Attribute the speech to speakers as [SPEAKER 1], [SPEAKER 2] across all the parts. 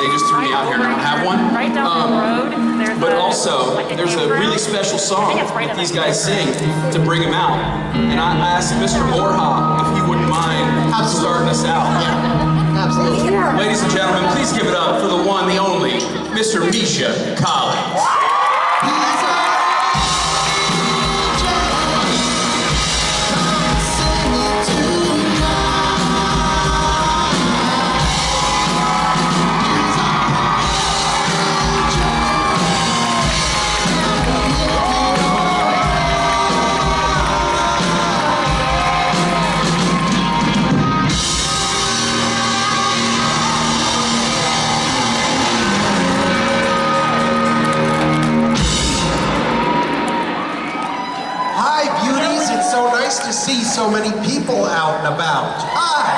[SPEAKER 1] They just threw me out here and I don't have one.
[SPEAKER 2] Right down the road.
[SPEAKER 1] But also, there's a really special song that these guys sing to bring them out. And I asked Mr. Borja if he wouldn't mind starting us out.
[SPEAKER 3] Yeah, absolutely.
[SPEAKER 1] Ladies and gentlemen, please give it up for the one, the only, Mr. Misha Collins.
[SPEAKER 3] To see so many people out and about. Hi!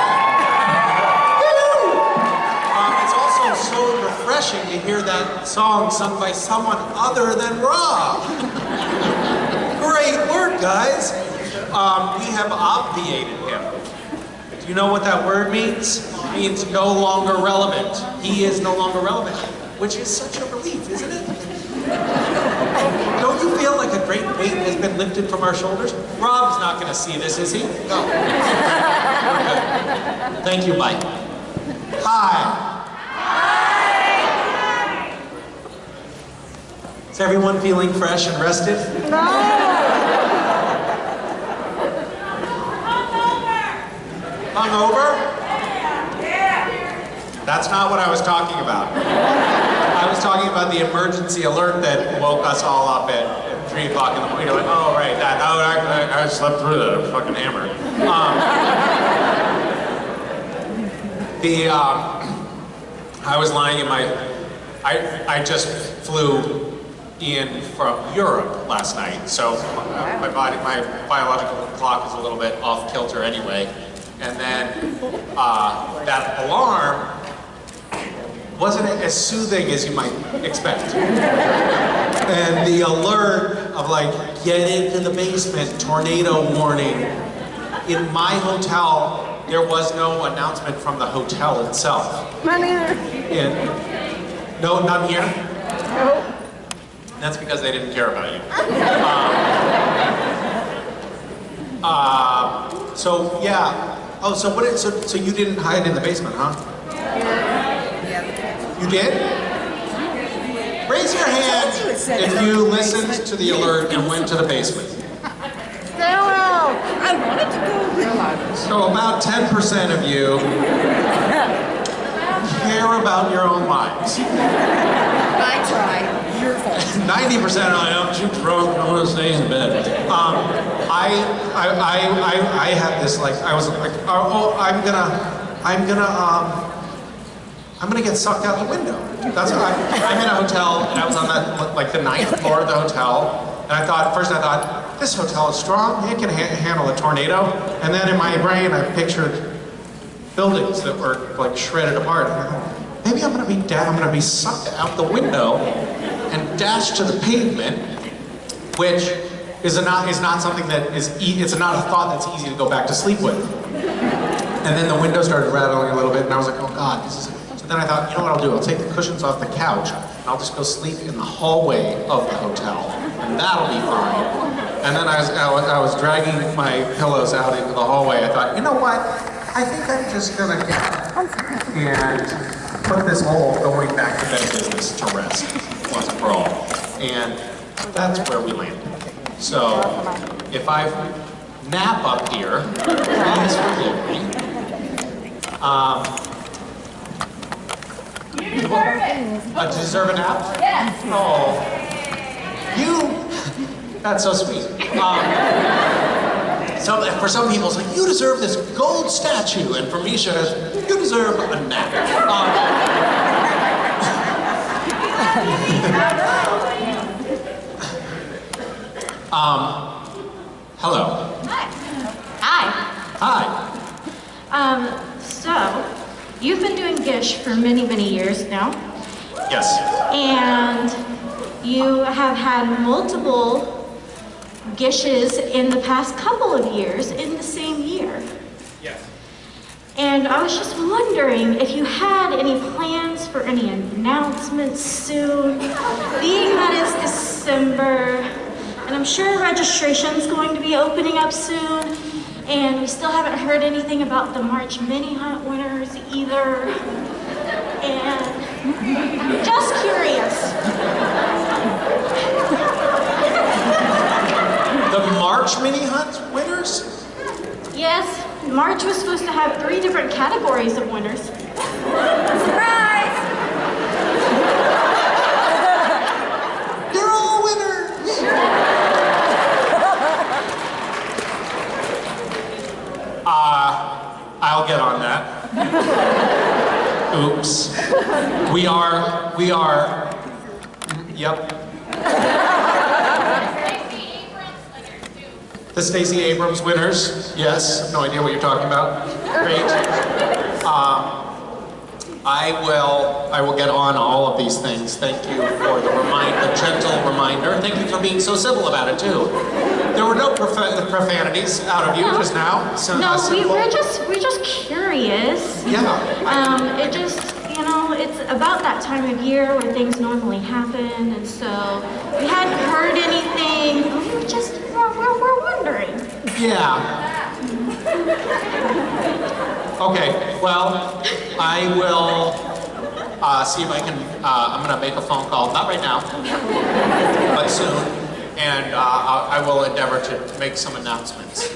[SPEAKER 3] It's also so refreshing to hear that song sung by someone other than Rob. Great work, guys. We have obviated him. Do you know what that word means? It means no longer relevant. He is no longer relevant, which is such a relief, isn't it? Don't you feel like a great weight has been lifted from our shoulders? Rob's not going to see this, is he? No. We're good. Thank you, Mike. Hi. Hi. Is everyone feeling fresh and rested?
[SPEAKER 2] No.
[SPEAKER 3] Hungover? Yeah. That's not what I was talking about. I was talking about the emergency alert that woke us all up at 3 o'clock in the morning. Like, oh, right, that. Oh, I slept through that. I'm fucking hammered. I was lying in my... I just flew in from Europe last night, so my biological clock is a little bit off kilter anyway. And then that alarm wasn't as soothing as you might expect. And the alert of like, get into the basement, tornado warning. In my hotel, there was no announcement from the hotel itself.
[SPEAKER 2] Not either.
[SPEAKER 3] No, not here?
[SPEAKER 2] Nope.
[SPEAKER 3] That's because they didn't care about you. So yeah. Oh, so what? So you didn't hide in the basement, huh? You did? Raise your hand if you listened to the alert and went to the basement.
[SPEAKER 2] Farewell! I wanted to go with you.
[SPEAKER 3] So about 10% of you care about your own lives.
[SPEAKER 2] I tried. Your fault.
[SPEAKER 3] 90% I'm too drunk, I want to stay in bed. I had this like, I was like, oh, I'm gonna get sucked out the window. That's what I'm in a hotel, and I was on that, like the 9th floor of the hotel, and I thought, this hotel is strong, it can handle a tornado, and then in my brain I pictured buildings that were like shredded apart. And I thought, maybe I'm gonna be sucked out the window and dashed to the pavement, which is not something that it's not a thought that's easy to go back to sleep with. And then the window started rattling a little bit, and I was like, oh God, this is. Then I thought, you know what I'll do? I'll take the cushions off the couch, and I'll just go sleep in the hallway of the hotel, and that'll be fine. And then I was dragging my pillows out into the hallway. I thought, you know what? I think I'm just gonna get and put this whole going back to bed business to rest once and for all. And that's where we landed. So if I nap up here, please forgive me. Deserve a nap?
[SPEAKER 2] Yes.
[SPEAKER 3] Oh, that's so sweet. For some people, it's like, you deserve this gold statue, and for Misha, you deserve a nap. Hello.
[SPEAKER 4] Hi.
[SPEAKER 3] Hi.
[SPEAKER 4] So, you've been doing Gish for many, many years now.
[SPEAKER 3] Yes.
[SPEAKER 4] And you have had multiple Gishes in the past couple of years in the same year.
[SPEAKER 3] Yes.
[SPEAKER 4] And I was just wondering if you had any plans for any announcements soon. Being that it's December, and I'm sure registration's going to be opening up soon, and we still haven't heard anything about the March mini hunt winners either. And just curious.
[SPEAKER 3] The March mini hunt winners?
[SPEAKER 4] Yes, March was supposed to have 3 different categories of winners.
[SPEAKER 2] Surprise!
[SPEAKER 3] You're all winners! I'll get on that. Oops. We are, yep. The Stacey Abrams winners, yes, no idea what you're talking about. Great. I will get on all of these things. Thank you for the gentle reminder. Thank you for being so civil about it too. There were no profanities out of you just now.
[SPEAKER 4] No, we're just curious.
[SPEAKER 3] Yeah.
[SPEAKER 4] It just, you know, it's about that time of year where things normally happen, and so we hadn't heard anything. We're wondering.
[SPEAKER 3] Yeah. Okay, well, I will see if I can, I'm gonna make a phone call, not right now, but soon, and I will endeavor to make some announcements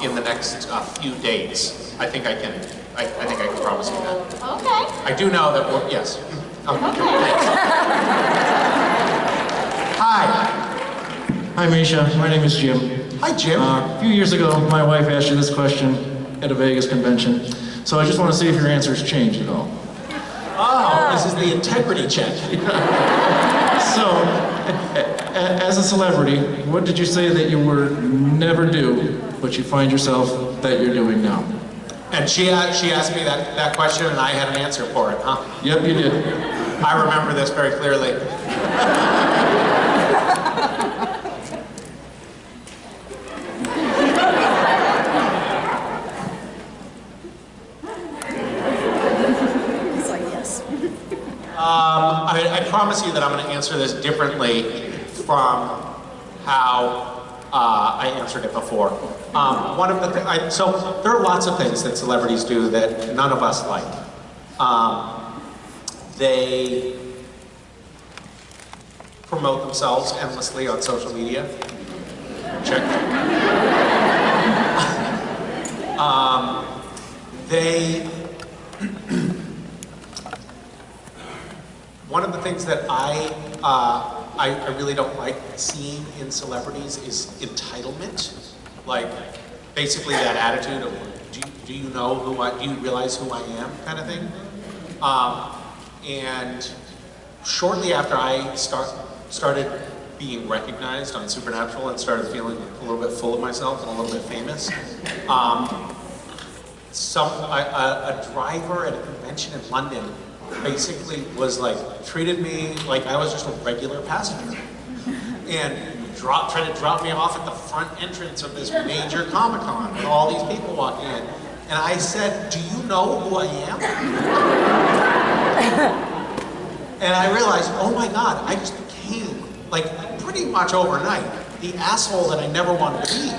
[SPEAKER 3] in the next few days. I think I can promise you that.
[SPEAKER 4] Okay.
[SPEAKER 3] I do know that we'll, yes. Okay. Thanks. Hi.
[SPEAKER 5] Hi Misha, my name is Jim.
[SPEAKER 3] Hi, Jim.
[SPEAKER 5] A few years ago, my wife asked you this question at a Vegas convention, so I just want to see if your answer's changed at all.
[SPEAKER 3] Oh, this is the integrity check.
[SPEAKER 5] So, as a celebrity, what did you say that you would never do, but you find yourself that you're doing now?
[SPEAKER 3] And she asked me that question, and I had an answer for it, huh?
[SPEAKER 5] Yep, you did.
[SPEAKER 3] I remember this very clearly. I promise you that I'm going to answer this differently from how I answered it before. One of the so there are lots of things that celebrities do that none of us like. They promote themselves endlessly on social media. Check. One of the things that I really don't like seeing in celebrities is entitlement. Like, basically that attitude of, do you know who do you realize who I am kind of thing? And shortly after I started being recognized on Supernatural and started feeling a little bit full of myself and a little bit famous, a driver at a convention in London basically was like, treated me like I was just a regular passenger. And tried to drop me off at the front entrance of this major Comic-Con with all these people walking in. And I said, do you know who I am? And I realized, oh my God, I just became, like, pretty much overnight, the asshole that I never wanted to be.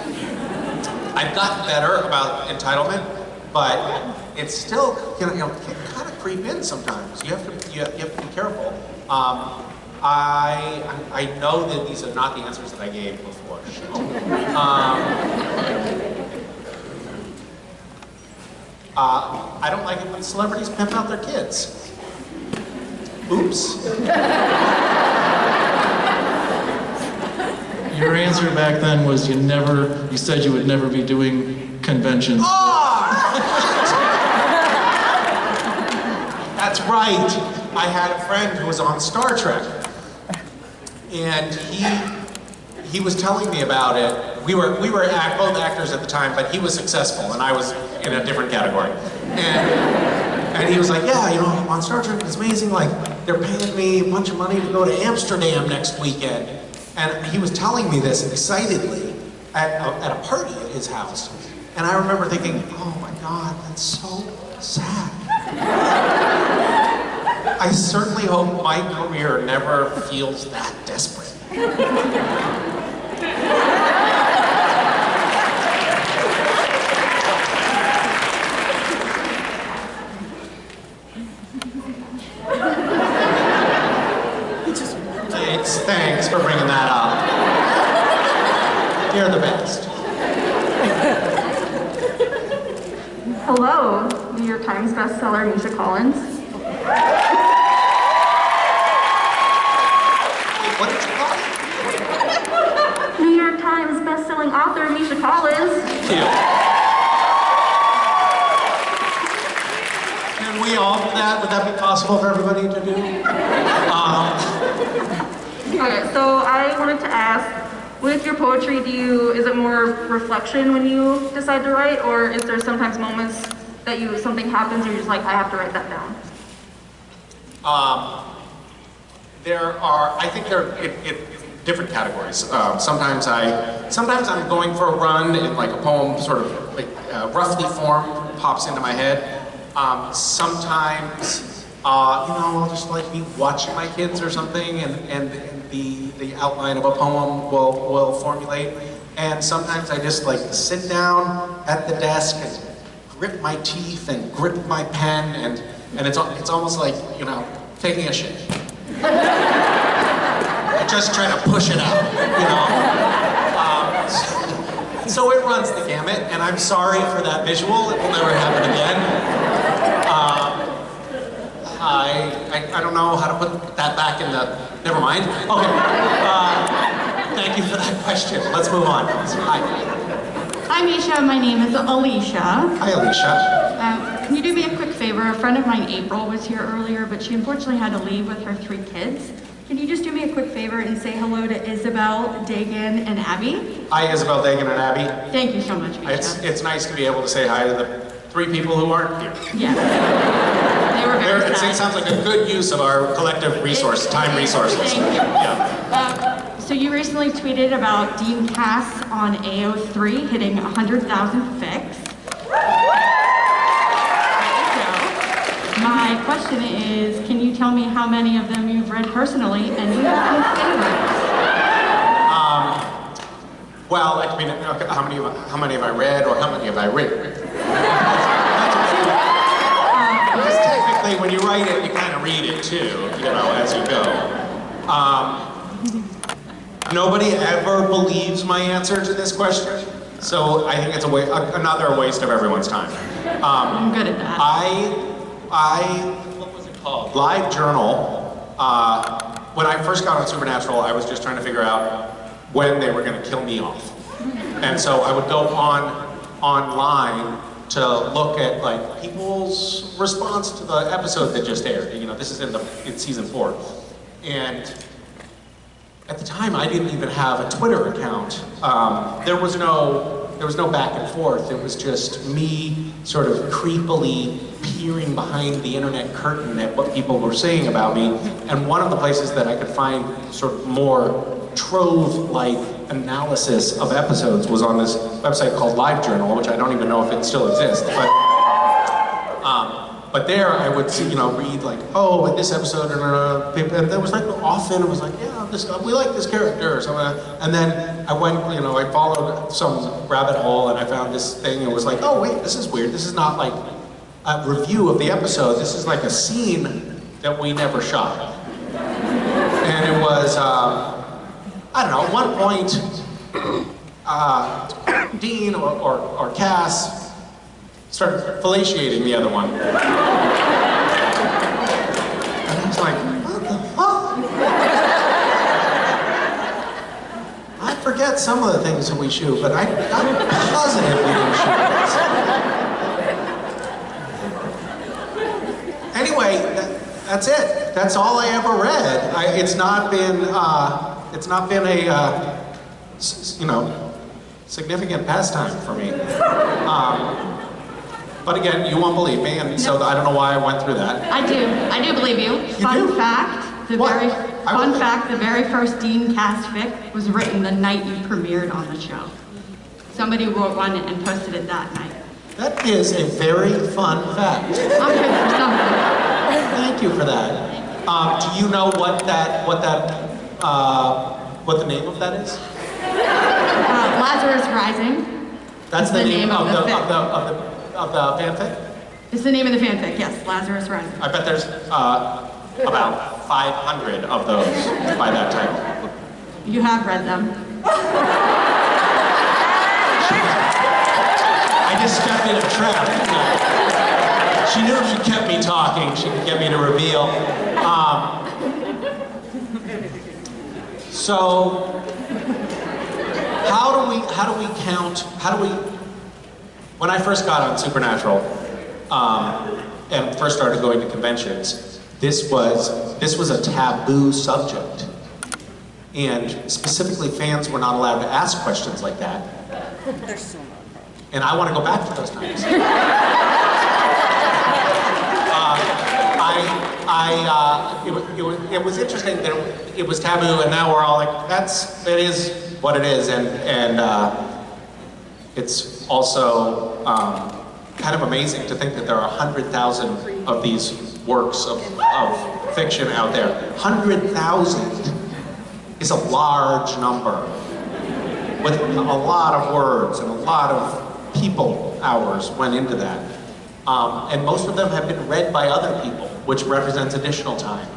[SPEAKER 3] I've gotten better about entitlement, but it's still, can kind of creep in sometimes. You have to be careful. I know that these are not the answers that I gave before. I don't like it when celebrities pimp out their kids. Oops.
[SPEAKER 5] Your answer back then was you said you would never be doing conventions.
[SPEAKER 3] Oh! That's right. I had a friend who was on Star Trek. And he was telling me about it. We were both actors at the time, but he was successful and I was in a different category. And he was like, yeah, you know, on Star Trek it's amazing, like they're paying me a bunch of money to go to Amsterdam next weekend. And he was telling me this excitedly at a party at his house. And I remember thinking, oh my God, that's so sad. I certainly hope my career never feels that desperate. Thanks for bringing that up. You're the best.
[SPEAKER 6] Hello, New York Times bestseller Misha Collins.
[SPEAKER 3] What did you call it?
[SPEAKER 6] New York Times bestselling author Misha Collins.
[SPEAKER 3] Can we all do that? Would that be possible for everybody to do?
[SPEAKER 6] Okay, so I wanted to ask, with your poetry, is it more reflection when you decide to write, or is there sometimes moments that something happens and you're just like, I have to write that down?
[SPEAKER 3] I think there are different categories. Sometimes I'm going for a run and like a poem sort of like roughly formed pops into my head. Sometimes, I'll just like be watching my kids or something and the outline of a poem will formulate. And sometimes I just like sit down at the desk and grip my teeth and grip my pen and it's almost like, taking a shit. I just try to push it out, So it runs the gamut, and I'm sorry for that visual. It will never happen again. I don't know how to put that back in the... Never mind. Okay. Thank you for that question. Let's move on. Hi.
[SPEAKER 2] Hi, Misha. My name is Alicia.
[SPEAKER 3] Hi, Alicia.
[SPEAKER 2] Can you do me a quick favor? A friend of mine, April, was here earlier, but she unfortunately had to leave with her 3 kids. Can you just do me a quick favor and say hello to Isabel, Dagan, and Abby?
[SPEAKER 3] Hi, Isabel, Dagan, and Abby.
[SPEAKER 2] Thank you so much, Misha.
[SPEAKER 3] It's nice to be able to say hi to the 3 people who aren't here.
[SPEAKER 2] Yeah. They were very
[SPEAKER 3] It
[SPEAKER 2] sad.
[SPEAKER 3] sounds like a good use of our collective time resources.
[SPEAKER 2] Thank you.
[SPEAKER 3] Yeah.
[SPEAKER 2] So you recently tweeted about Dean Cass on AO3 hitting 100,000 fics. My question is, can you tell me how many of them you've read personally, and do you have any favorites?
[SPEAKER 3] Well, I mean, how many have I read, or how many have I written? Because technically, when you write it, you kind of read it too, as you go. Nobody ever believes my answer to this question, so I think it's another waste of everyone's time.
[SPEAKER 2] I'm good at that.
[SPEAKER 3] What was it called? Live Journal. When I first got on Supernatural, I was just trying to figure out when they were going to kill me off. And so I would go online to look at like people's response to the episode that just aired. This is in season 4. And at the time, I didn't even have a Twitter account. There was no back and forth. It was just me sort of creepily peering behind the internet curtain at what people were saying about me. And one of the places that I could find sort of more trove-like analysis of episodes was on this website called LiveJournal, which I don't even know if it still exists. But there I would see, read like, oh, in this episode, and there was like often it was like, yeah, we like this character, or something. And then I went, I followed some rabbit hole and I found this thing and was like, oh wait, this is weird. This is not like a review of the episode. This is like a scene that we never shot. And it was, I don't know, at one point, Dean or Cass started fellatiating the other one. And I was like, what the fuck? I forget some of the things that we shoot, but I'm positive we didn't shoot this. Anyway, that's it. That's all I ever read. It's not been a, significant pastime for me. But again, you won't believe me, and so I don't know why I went through that.
[SPEAKER 2] I do believe you. Fun fact, the very first Dean Cass fic was written the night you premiered on the show. Somebody wrote one and posted it that night.
[SPEAKER 3] That is a very fun fact.
[SPEAKER 2] I'm good for something.
[SPEAKER 3] Thank you for that. Do you know what the name of that is?
[SPEAKER 2] Lazarus Rising.
[SPEAKER 3] That's the name of the
[SPEAKER 2] fic.
[SPEAKER 3] fanfic?
[SPEAKER 2] It's the name of the fanfic, yes, Lazarus Rising.
[SPEAKER 3] I bet there's about 500 of those by that title.
[SPEAKER 2] You have read them.
[SPEAKER 3] I just stepped in a trap. She knew if she kept me talking, she could get me to reveal. So, how do we count? When I first got on Supernatural and first started going to conventions, this was a taboo subject, and specifically fans were not allowed to ask questions like that. And I want to go back to those times. It was interesting that it was taboo, and now we're all like, it is what it is, and it's also kind of amazing to think that there are 100,000 of these works of fiction out there. 100,000 is a large number with a lot of words and a lot of people hours went into that. And most of them have been read by other people, which represents additional time.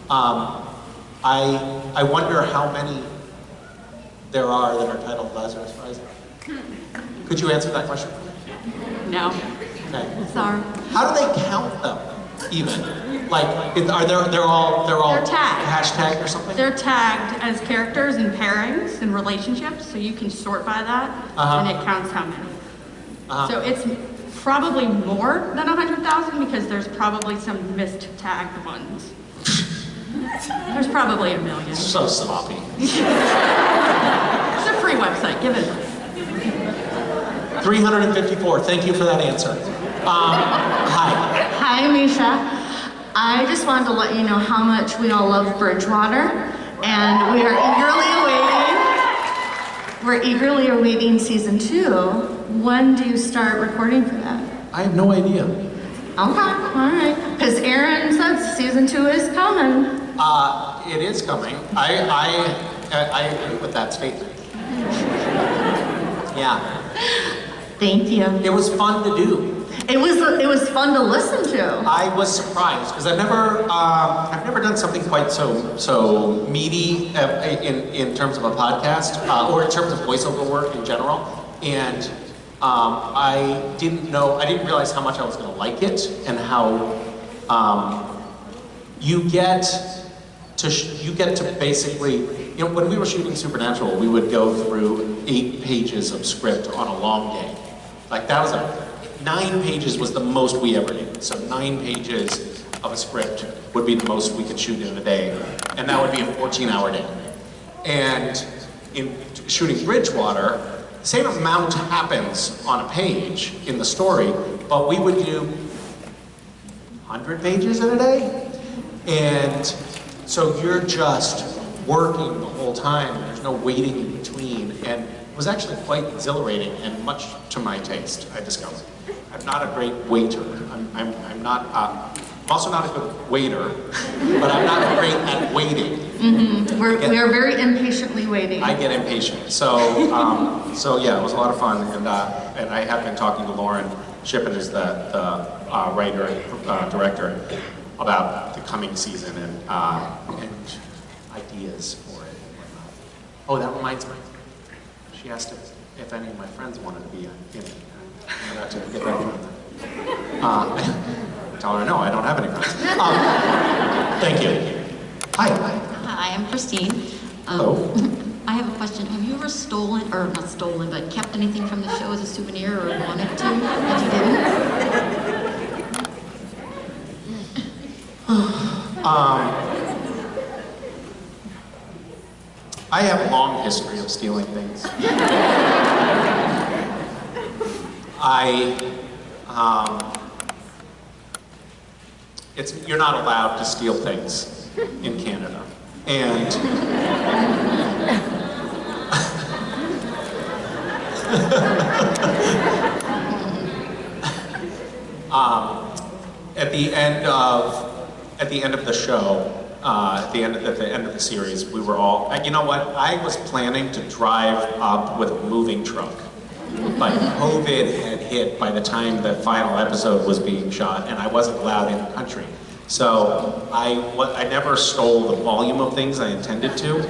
[SPEAKER 3] I wonder how many there are that are titled Lazarus Rising. Could you answer that question?
[SPEAKER 2] No.
[SPEAKER 3] Okay.
[SPEAKER 2] Sorry.
[SPEAKER 3] How do they count them, even? Like, they're all
[SPEAKER 2] They're tagged.
[SPEAKER 3] hashtagged or something?
[SPEAKER 2] They're tagged as characters and pairings and relationships, so you can sort by that, and it counts how many. So it's probably more than 100,000 because there's probably some missed tagged ones. There's probably 1 million.
[SPEAKER 3] So sloppy.
[SPEAKER 2] It's a free website, give it.
[SPEAKER 3] 354, thank you for that answer. Hi.
[SPEAKER 7] Hi, Misha. I just wanted to let you know how much we all love Bridgewater, and we are eagerly awaiting season 2. When do you start recording for that?
[SPEAKER 5] I have no idea.
[SPEAKER 7] Okay, all right. Because Aaron said season 2 is coming.
[SPEAKER 3] It is coming. I agree with that statement. Yeah.
[SPEAKER 7] Thank you.
[SPEAKER 3] It was fun to do.
[SPEAKER 7] It was fun to listen to.
[SPEAKER 3] I was surprised because I've never done something quite so meaty in terms of a podcast or in terms of voiceover work in general, and I didn't realize how much I was going to like it and how you get to basically, when we were shooting Supernatural, we would go through 8 pages of script on a long day. Like 9 pages was the most we ever did. So 9 pages of a script would be the most we could shoot in a day. And that would be a 14-hour day. And in shooting Bridgewater, the same amount happens on a page in the story, but we would do 100 pages in a day. And so you're just working the whole time. There's no waiting in between. And it was actually quite exhilarating and much to my taste, I discovered. I'm not a great waiter. I'm also not a good waiter, but I'm not great at waiting.
[SPEAKER 7] Mm-hmm. We are very impatiently waiting.
[SPEAKER 3] I get impatient. So yeah, it was a lot of fun, and I have been talking to Lauren Shippen, who's the writer and director, about the coming season and ideas for it and whatnot. Oh, that reminds me. She asked if any of my friends wanted to be in it. I'm about to get that from them. Tell her no, I don't have any friends. Thank you. Hi.
[SPEAKER 8] Hi, I'm Christine.
[SPEAKER 3] Hello.
[SPEAKER 8] I have a question. Have you ever stolen, or not stolen, but kept anything from the show as a souvenir or wanted to, but you didn't?
[SPEAKER 3] I have a long history of stealing things. You're not allowed to steal things in Canada. And At the end of the show, at the end of the series, we were all, you know what, I was planning to drive up with a moving truck, but COVID had hit by the time the final episode was being shot, and I wasn't allowed in the country. So I never stole the volume of things I intended to.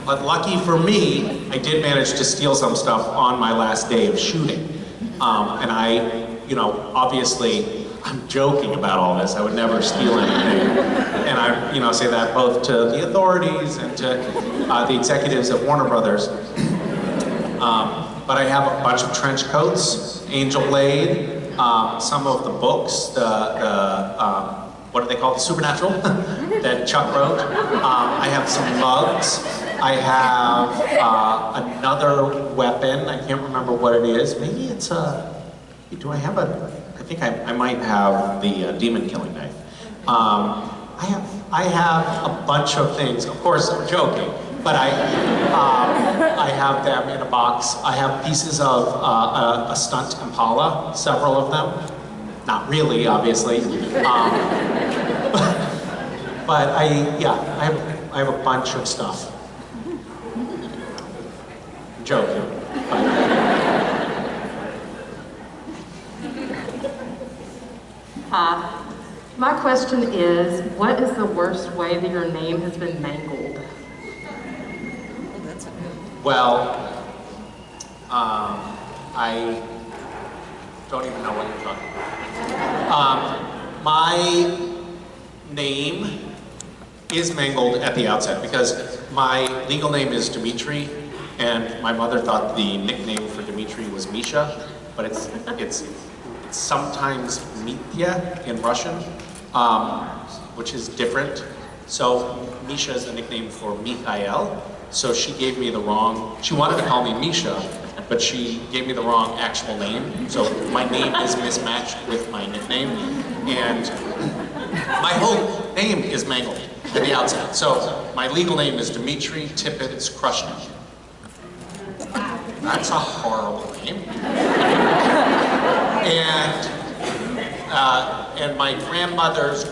[SPEAKER 3] But lucky for me, I did manage to steal some stuff on my last day of shooting. And I, you know, obviously, I'm joking about all this. I would never steal anything. And I, you know, say that both to the authorities and to the executives at Warner Brothers. But I have a bunch of trench coats, Angel Blade, some of the books, what are they called? Supernatural, that Chuck wrote. I have some mugs. I have another weapon. I can't remember what it is. Maybe it's do I have I think I might have the demon killing knife. I have a bunch of things. Of course, I'm joking, but I have them in a box. I have pieces of a stunt Impala, several of them. Not really, obviously. But I have a bunch of stuff. I'm joking.
[SPEAKER 9] My question is, what is the worst way that your name has been mangled?
[SPEAKER 3] Well, I don't even know what you're talking about. My name is mangled at the outset because my legal name is Dmitri, and my mother thought the nickname for Dmitri was Misha, but it's sometimes Mitya in Russian, which is different. So Misha is the nickname for Mikhail. So she gave me the wrong, she wanted to call me Misha, but she gave me the wrong actual name. So my name is mismatched with my nickname. And my whole name is mangled at the outset. So my legal name is Dmitri Tippett Krushnik. That's a horrible name. And my grandmother's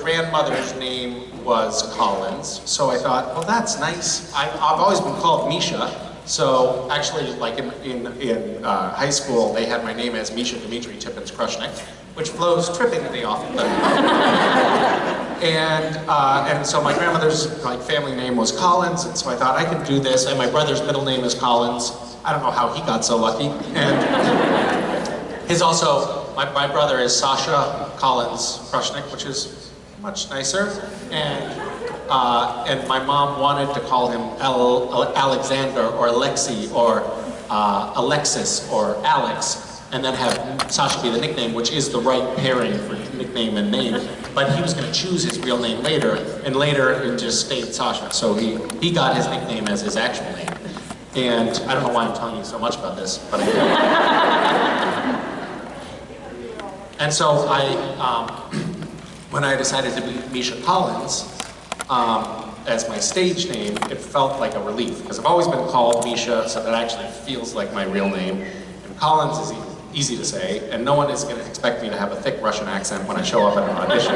[SPEAKER 3] name was Collins, so I thought, well, that's nice. I've always been called Misha, so actually, like in high school, they had my name as Misha Dmitri Tippett Krushnik, which flows trippingly off of the and so my grandmother's family name was Collins, and so I thought I could do this, and my brother's middle name is Collins. I don't know how he got so lucky, and his also. My brother is Sasha Collins Krushnik, which is much nicer, and my mom wanted to call him Alexander or Alexei or Alexis or Alex, and then have Sasha be the nickname, which is the right pairing for nickname and name. But he was going to choose his real name later, and later it just stayed Sasha. So he got his nickname as his actual name. And I don't know why I'm telling you so much about this, but I do. And so when I decided to be Misha Collins as my stage name, it felt like a relief, because I've always been called Misha, so that actually feels like my real name. And Collins is easy to say, and no one is going to expect me to have a thick Russian accent when I show up at an audition.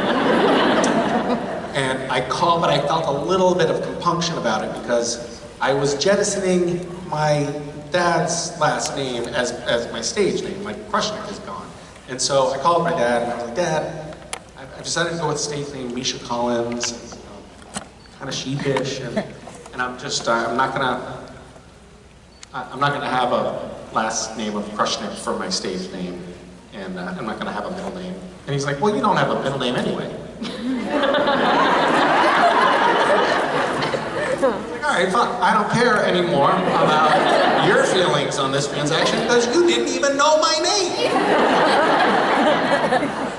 [SPEAKER 3] And but I felt a little bit of compunction about it, because I was jettisoning my dad's last name as my stage name. My Krushnik is gone. And so I called my dad, and I was like, Dad, I decided to go with stage name Misha Collins, and, kind of sheepish, and I'm not gonna have a last name of Krushnik for my stage name, and I'm not gonna have a middle name. And he's like, well, you don't have a middle name anyway. All right, fine. I don't care anymore about your feelings on this transaction because you didn't even know my name.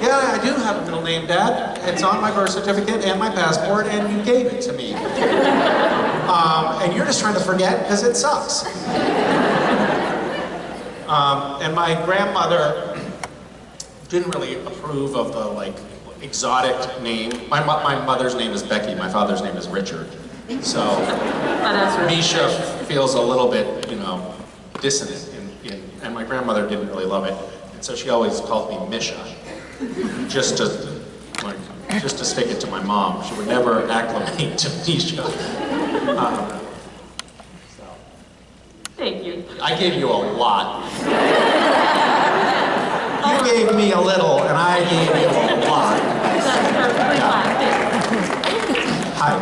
[SPEAKER 3] Yeah, I do have a middle name, Dad. It's on my birth certificate and my passport, and you gave it to me. And you're just trying to forget because it sucks. And my grandmother didn't really approve of the exotic name. My mother's name is Becky. My father's name is Richard. So Misha feels a little bit, dissonant, and my grandmother didn't really love it. and so she always called me Misha, just to stick it to my mom. She would never acclimate to Misha.
[SPEAKER 9] Thank you.
[SPEAKER 3] I gave you a lot. You gave me a little, and I gave you a lot.
[SPEAKER 9] That's perfectly fine.
[SPEAKER 3] Hi.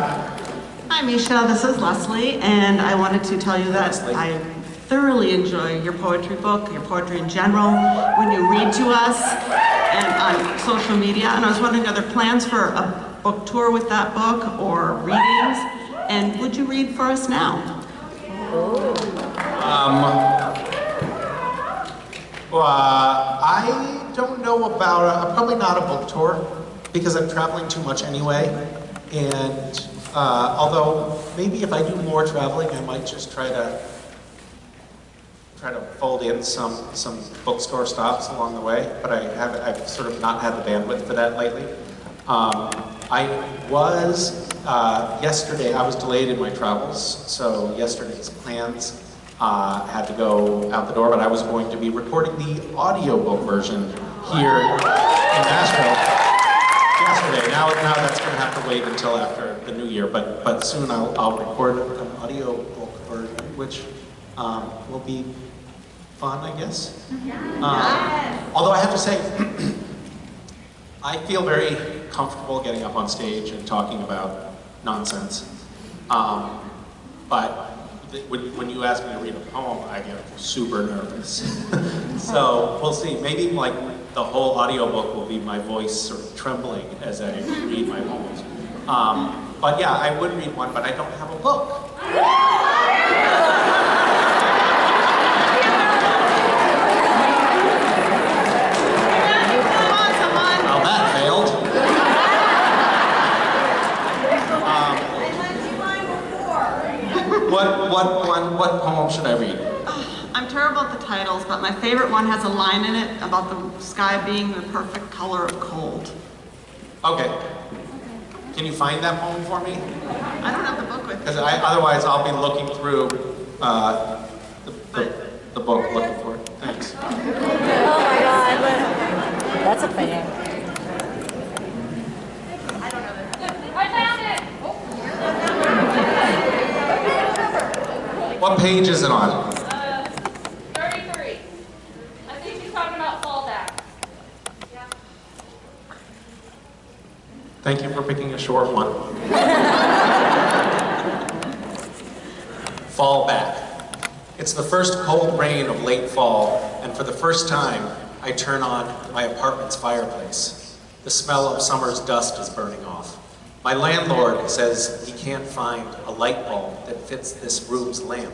[SPEAKER 10] Hi, Misha. This is Leslie, and I wanted to tell you that
[SPEAKER 3] Leslie.
[SPEAKER 10] I thoroughly enjoy your poetry book, your poetry in general, when you read to us, and on social media. And I was wondering, are there plans for a book tour with that book, or readings? And would you read for us now?
[SPEAKER 3] I don't know about, probably not a book tour, because I'm traveling too much anyway. And although maybe if I do more traveling, I might just try to fold in some bookstore stops along the way. But I've sort of not had the bandwidth for that lately. Yesterday, I was delayed in my travels, so yesterday's plans had to go out the door, but I was going to be recording the audiobook version here in Nashville yesterday. Now that's going to have to wait until after the new year, but soon I'll record an audiobook version, which will be fun, I guess. Although I have to say, I feel very comfortable getting up on stage and talking about nonsense. But when you ask me to read a poem, I get super nervous. So we'll see. Maybe like the whole audiobook will be my voice sort of trembling as I read my poems. But yeah, I would read one, but I don't have a book. What poem should I read?
[SPEAKER 10] I'm terrible at the titles, but my favorite one has a line in it about the sky being the perfect color of cold.
[SPEAKER 3] Okay. Can you find that poem for me?
[SPEAKER 10] I don't have the book with me.
[SPEAKER 3] Because otherwise I'll be looking through the book looking for it. Thanks.
[SPEAKER 11] Oh my God, that's a fan.
[SPEAKER 3] What page is it on?
[SPEAKER 6] 33. I think he's talking about fallback. Yeah.
[SPEAKER 3] Thank you for picking a short one. Fall back. It's the first cold rain of late fall, and for the first time, I turn on my apartment's fireplace. The smell of summer's dust is burning off. My landlord says he can't find a light bulb that fits this room's lamp.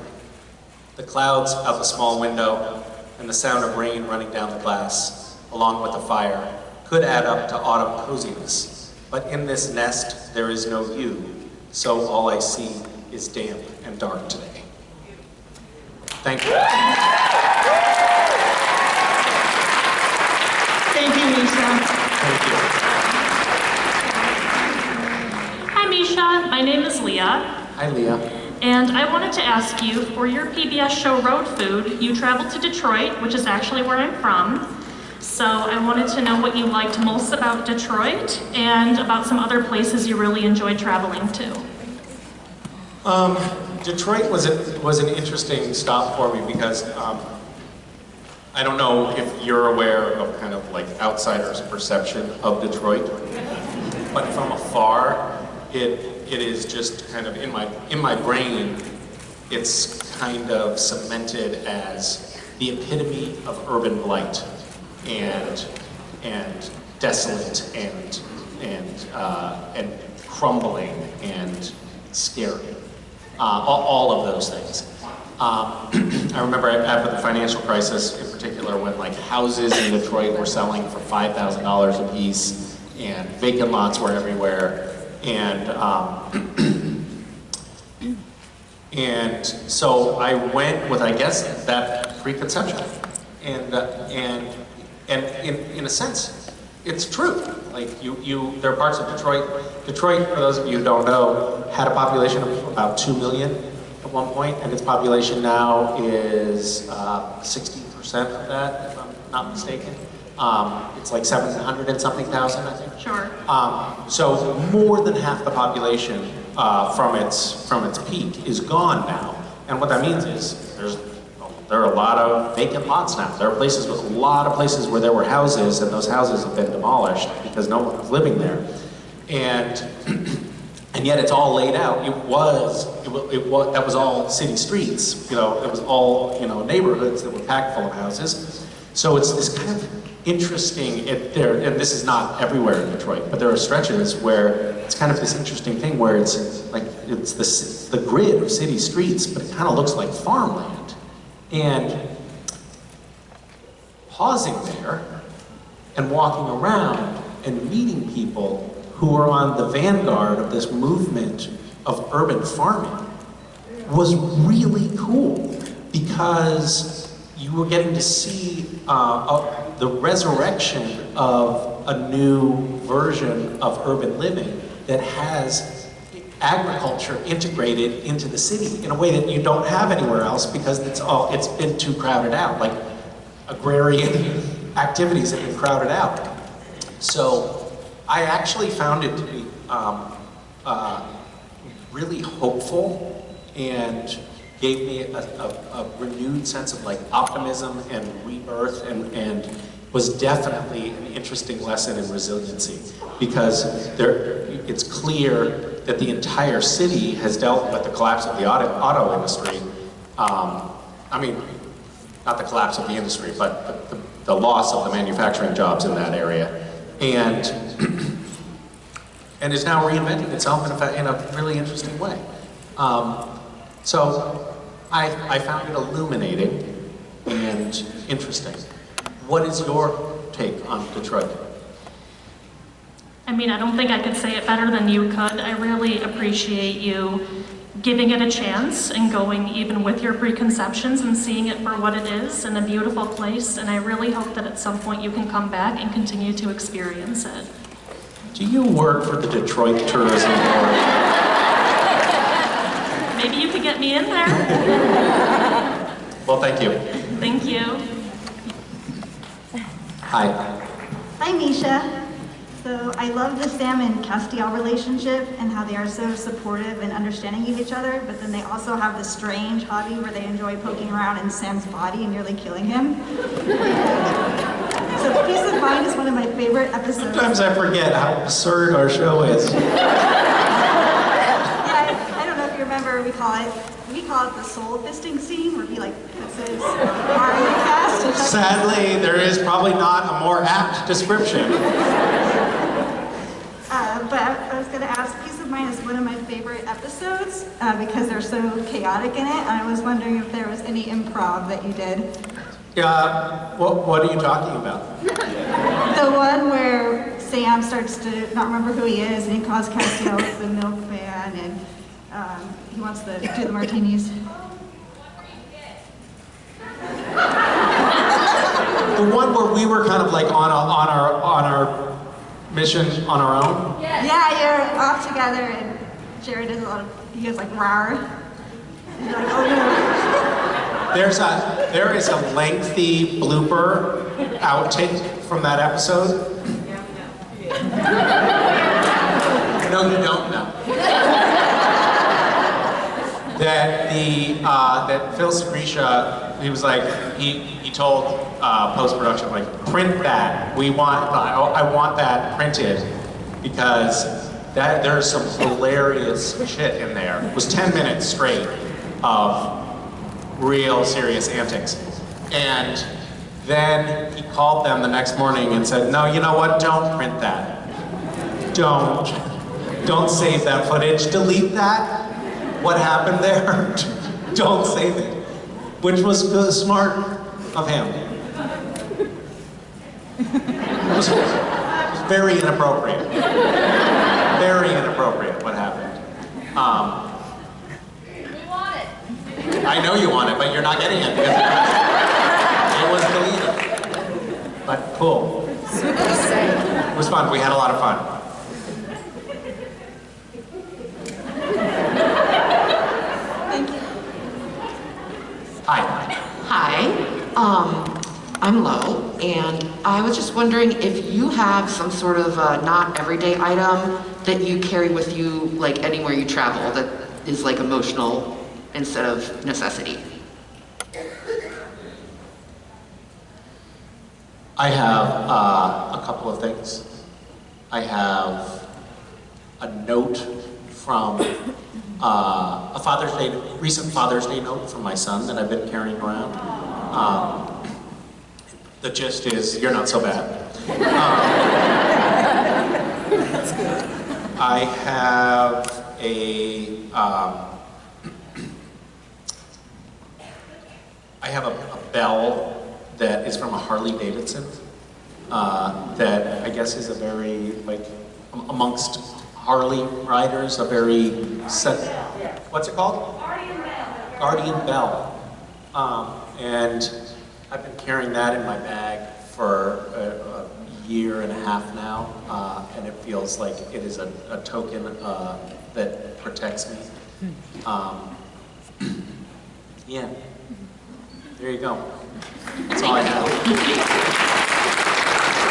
[SPEAKER 3] The clouds out the small window and the sound of rain running down the glass, along with the fire, could add up to autumn coziness. But in this nest, there is no you, so all I see is damp and dark today. Thank you.
[SPEAKER 10] Thank you, Misha.
[SPEAKER 3] Thank you.
[SPEAKER 12] Hi, Misha. My name is Leah.
[SPEAKER 3] Hi, Leah.
[SPEAKER 12] And I wanted to ask you, for your PBS show Roadfood, you traveled to Detroit, which is actually where I'm from. So I wanted to know what you liked most about Detroit and about some other places you really enjoyed traveling to.
[SPEAKER 3] Detroit was an interesting stop for me because I don't know if you're aware of kind of like outsiders' perception of Detroit, but from afar, it is just kind of in my brain, it's kind of cemented as the epitome of urban blight and desolate and crumbling and scary. All of those things. I remember after the financial crisis, in particular, when like houses in Detroit were selling for $5,000 a piece, and vacant lots were everywhere, and so I went with, I guess, that preconception, and in a sense, it's true. Like there are parts of Detroit. Detroit, for those of you who don't know, had a population of about 2 million at one point, and its population now is 60% of that, not mistaken. It's like 700 and something thousand, I think.
[SPEAKER 12] Sure.
[SPEAKER 3] So more than half the population from its peak is gone now. And what that means is there are a lot of vacant lots now. There are places, a lot of places where there were houses, and those houses have been demolished because no one was living there. And yet it's all laid out. That was all city streets. You know, it was all, you know, neighborhoods that were packed full of houses. So it's this kind of interesting, and this is not everywhere in Detroit, but there are stretches where it's kind of this interesting thing where it's like, it's the grid of city streets, but it kind of looks like farmland. And pausing there and walking around and meeting people who are on the vanguard of this movement of urban farming was really cool, because you were getting to see the resurrection of a new version of urban living that has agriculture integrated into the city in a way that you don't have anywhere else, because it's been too crowded out. Like, agrarian activities have been crowded out. So I actually found it to be really hopeful, and gave me a renewed sense of like optimism and rebirth, and was definitely an interesting lesson in resiliency, because it's clear that the entire city has dealt with the collapse of the auto industry. I mean, not the collapse of the industry, but the loss of the manufacturing jobs in that area, and is now reinventing itself in a really interesting way. So I found it illuminating and interesting. What is your take on Detroit?
[SPEAKER 12] I mean, I don't think I could say it better than you could. I really appreciate you giving it a chance and going even with your preconceptions and seeing it for what it is, in a beautiful place. And I really hope that at some point you can come back and continue to experience it.
[SPEAKER 3] Do you work for the Detroit Tourism Board?
[SPEAKER 12] Maybe you could get me in there.
[SPEAKER 3] Well, thank you.
[SPEAKER 12] Thank you.
[SPEAKER 3] Hi.
[SPEAKER 13] Hi, Misha. So I love the Sam and Castiel relationship and how they are so supportive and understanding of each other, but then they also have this strange hobby where they enjoy poking around in Sam's body and nearly killing him. So Peace of Mind is one of my favorite episodes.
[SPEAKER 3] Sometimes I forget how absurd our show is.
[SPEAKER 13] Yeah, I don't know if you remember, we call it the soul fisting scene, where he like puts his arm in the cast.
[SPEAKER 3] Sadly, there is probably not a more apt description.
[SPEAKER 13] But I was going to ask, Peace of Mind is one of my favorite episodes because they're so chaotic in it. And I was wondering if there was any improv that you did.
[SPEAKER 3] Yeah, what are you talking about?
[SPEAKER 13] The one where Sam starts to not remember who he is, and he calls Castiel the milkman, and he wants to do the martinis.
[SPEAKER 3] The one where we were kind of like on our mission on our own?
[SPEAKER 13] Yeah, you're off together, and Jared does a lot of, he goes like, rawr. And you're like, oh no.
[SPEAKER 3] There is a lengthy blooper outtake from that episode. No, you don't know. That Phil Segrisha, he was like, he told post-production, like, print that. I want that printed, because there's some hilarious shit in there. It was 10 minutes straight of real serious antics. And then he called them the next morning and said, no, you know what, don't print that. Don't save that footage, delete that. What happened there, don't save it. Which was smart of him. It was very inappropriate. Very inappropriate what happened.
[SPEAKER 14] We want it.
[SPEAKER 3] I know you want it, but you're not getting it because it was deleted. But cool. It was fun. We had a lot of fun.
[SPEAKER 15] Hi. I'm Lo,
[SPEAKER 9] And I was just wondering if you have some sort of not everyday item that you carry with you like anywhere you travel that is like emotional instead of necessity.
[SPEAKER 3] I have a couple of things. I have a note from a recent Father's Day note from my son that I've been carrying around. The gist is, you're not so bad.
[SPEAKER 11] That's good.
[SPEAKER 3] I have a bell that is from a Harley Davidson that I guess is a very, like, amongst Harley riders, a very what's it called? Guardian Bell. And I've been carrying that in my bag for a year and a half now, and it feels like it is a token that protects me. Yeah, there you go. That's all I have.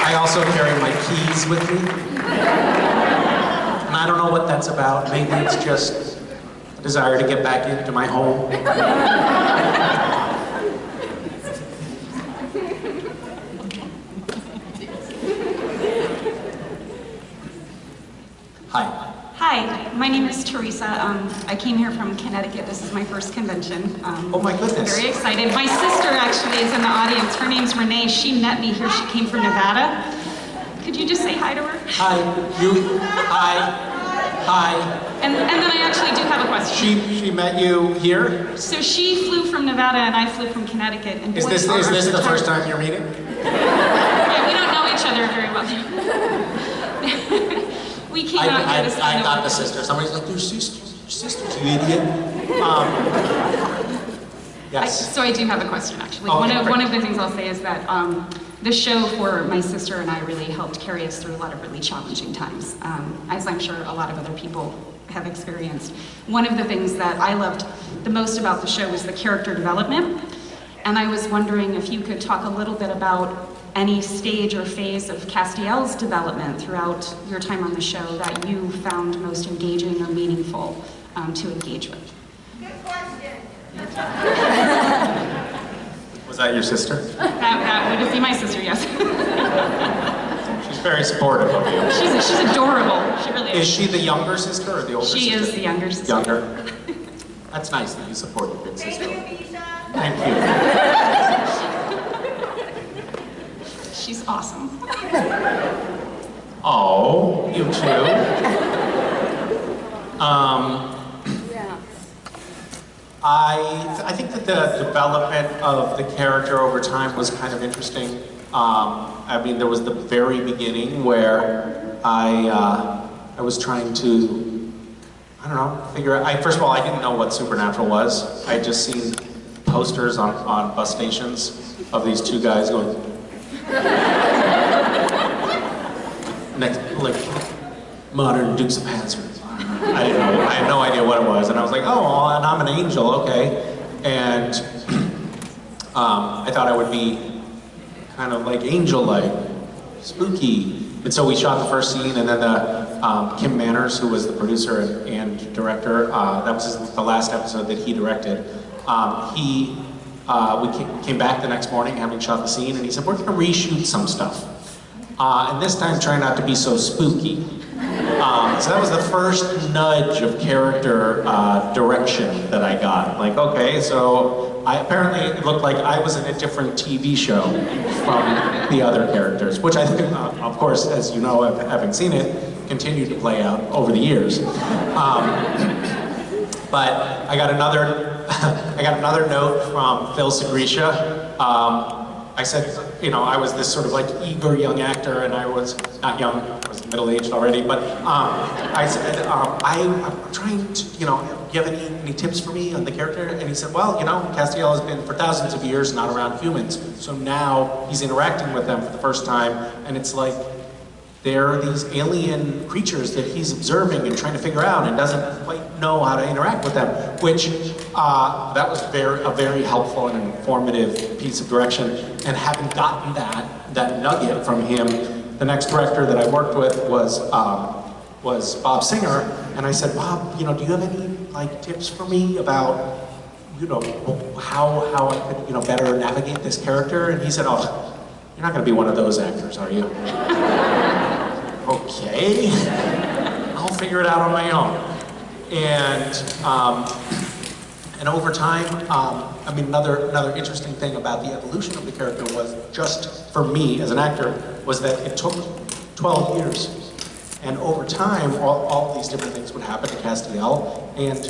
[SPEAKER 3] I also carry my keys with me. And I don't know what that's about. Maybe it's just a desire to get back into my home. Hi.
[SPEAKER 15] Hi, my name is Teresa. I came here from Connecticut. This is my first convention.
[SPEAKER 3] Oh my goodness.
[SPEAKER 15] Very excited. My sister actually is in the audience. Her name's Renee. She met me here. She came from Nevada. Could you just say hi to her?
[SPEAKER 3] Hi. Hi. Hi.
[SPEAKER 15] And then I actually do have a question.
[SPEAKER 3] She met you here?
[SPEAKER 15] So she flew from Nevada and I flew from Connecticut. And
[SPEAKER 3] Is this the first time you're meeting?
[SPEAKER 15] Yeah, we don't know each other very well. We came out here to
[SPEAKER 3] I got the sister. Somebody's like, your sister's you idiot. Yes.
[SPEAKER 15] So I do have a question, actually.
[SPEAKER 3] Okay,
[SPEAKER 15] One of the things I'll say is that the show for my sister and I really helped carry us through a lot of really challenging times, as I'm sure a lot of other people have experienced. One of the things that I loved the most about the show was the character development, and I was wondering if you could talk a little bit about any stage or phase of Castiel's development throughout your time on the show that you found most engaging or meaningful to engage with.
[SPEAKER 14] Good question.
[SPEAKER 3] Was that your sister?
[SPEAKER 15] That would be my sister, yes.
[SPEAKER 3] She's very supportive of you.
[SPEAKER 15] She's adorable. She really is.
[SPEAKER 3] Is she the younger sister or the older sister?
[SPEAKER 15] She is the younger sister.
[SPEAKER 3] Younger. That's nice that you support your big sister.
[SPEAKER 14] Thank you, Misha.
[SPEAKER 3] Thank you.
[SPEAKER 15] She's awesome.
[SPEAKER 3] Oh, you too. I think that the development of the character over time was kind of interesting. I mean, there was the very beginning where I was trying to, I don't know, figure out. First of all, I didn't know what Supernatural was. I had just seen posters on bus stations of these two guys going. Next, like modern Dukes of Hazzard. I didn't know. I had no idea what it was, and I was like, oh, and I'm an angel, okay. And I thought I would be kind of like angel-like, spooky. And so we shot the first scene, and then Kim Manners, who was the producer and director, that was the last episode that he directed. We came back the next morning having shot the scene, and he said, we're gonna reshoot some stuff. And this time try not to be so spooky. So that was the first nudge of character direction that I got. Like, okay, so apparently it looked like I was in a different TV show from the other characters, which I think, of course, as you know, having seen it, continued to play out over the years. But I got another note from Phil Segresha. I said, you know, I was this sort of like eager young actor, and I was not young, I was middle-aged already, but I said, I'm trying to, you know, do you have any tips for me on the character? And he said, well, you know, Castiel has been for thousands of years not around humans, so now he's interacting with them for the first time, and it's like there are these alien creatures that he's observing and trying to figure out and doesn't quite know how to interact with them, which that was a very helpful and informative piece of direction. And having gotten that nugget from him, the next director that I worked with was Bob Singer, and I said, Bob, do you have any tips for me about how I could better navigate this character? And he said, oh, you're not going to be one of those actors, are you? Okay, I'll figure it out on my own. And over time, another interesting thing about the evolution of the character was, just for me as an actor, was that it took 12 years. And over time, all of these different things would happen to Castiel, and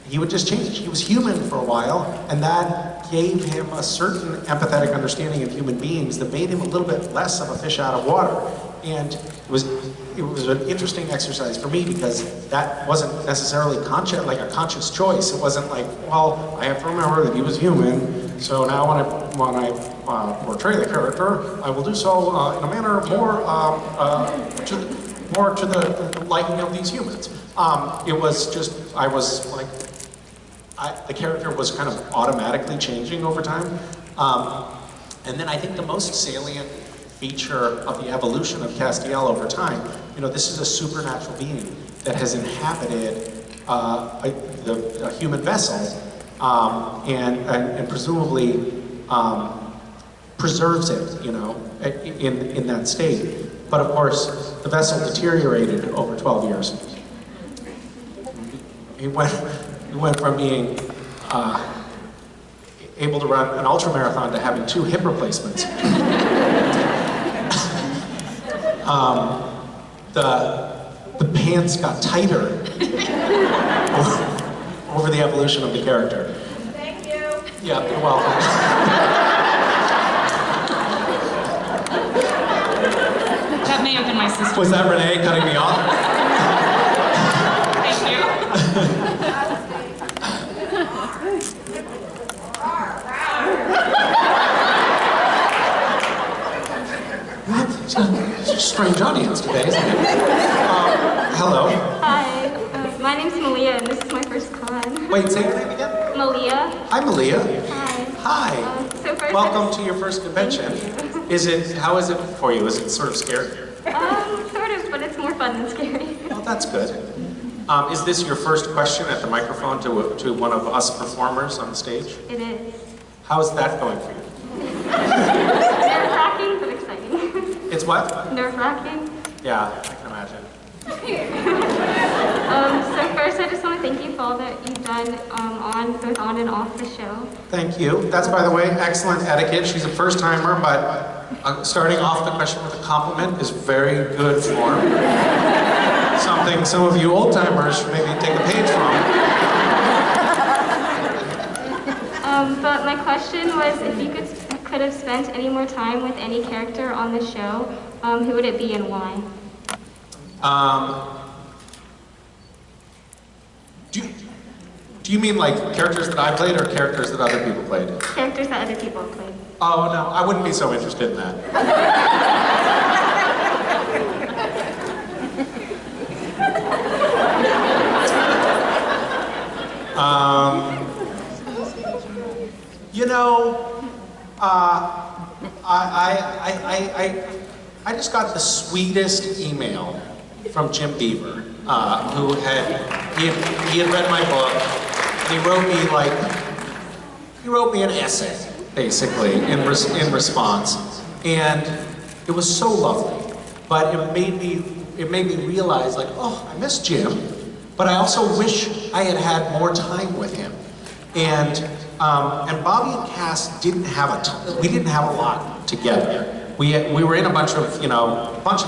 [SPEAKER 3] he would just change. He was human for a while, and that gave him a certain empathetic understanding of human beings that made him a little bit less of a fish out of water. And it was an interesting exercise for me, because that wasn't necessarily a conscious choice. It wasn't like, well, I have to remember that he was human, so now when I portray the character, I will do so in a manner more to the liking of these humans. It was just, the character was kind of automatically changing over time. And then I think the most salient feature of the evolution of Castiel over time, this is a supernatural being that has inhabited a human vessel and presumably preserves it, in that state. But of course, the vessel deteriorated over 12 years. He went from being able to run an ultramarathon to having 2 hip replacements. The pants got tighter over the evolution of the character.
[SPEAKER 14] Thank you.
[SPEAKER 3] Yeah, you're welcome.
[SPEAKER 15] That may have been my sister.
[SPEAKER 3] Was that Renee cutting me off?
[SPEAKER 15] Thank you.
[SPEAKER 3] It's a strange audience today, isn't it? Hello.
[SPEAKER 16] Hi, my name's Malia, and this is my first con.
[SPEAKER 3] Wait, say your name again?
[SPEAKER 16] Malia.
[SPEAKER 3] Hi, Malia.
[SPEAKER 16] Hi.
[SPEAKER 3] Hi.
[SPEAKER 16] So first,
[SPEAKER 3] welcome to your first convention. How is it for you? Is it sort of scary?
[SPEAKER 16] Sort of, but it's more fun than scary.
[SPEAKER 3] Oh, that's good. Is this your first question at the microphone to one of us performers on the stage?
[SPEAKER 16] It is.
[SPEAKER 3] How's that going for you?
[SPEAKER 16] Nerve-wracking, but exciting.
[SPEAKER 3] It's what?
[SPEAKER 16] Nerve-wracking.
[SPEAKER 3] Yeah, I can imagine.
[SPEAKER 16] So first, I just want to thank you for all that you've done both on and off the show.
[SPEAKER 3] Thank you. That's, by the way, excellent etiquette. She's a first-timer, but starting off the question with a compliment is very good form. Something some of you old-timers should maybe take a page from.
[SPEAKER 16] But my question was, if you could have spent any more time with any character on the show, who would it be and why?
[SPEAKER 3] Do you mean like characters that I played or characters that other people played?
[SPEAKER 16] Characters that other people have played.
[SPEAKER 3] Oh, no, I wouldn't be so interested in that. I just got the sweetest email from Jim Beaver, who he had read my book, and he wrote me an essay, basically, in response, and it was so lovely. But it made me realize, like, oh, I miss Jim, but I also wish I had more time with him. And Bobby and Cass didn't have we didn't have a lot together. We were in a bunch of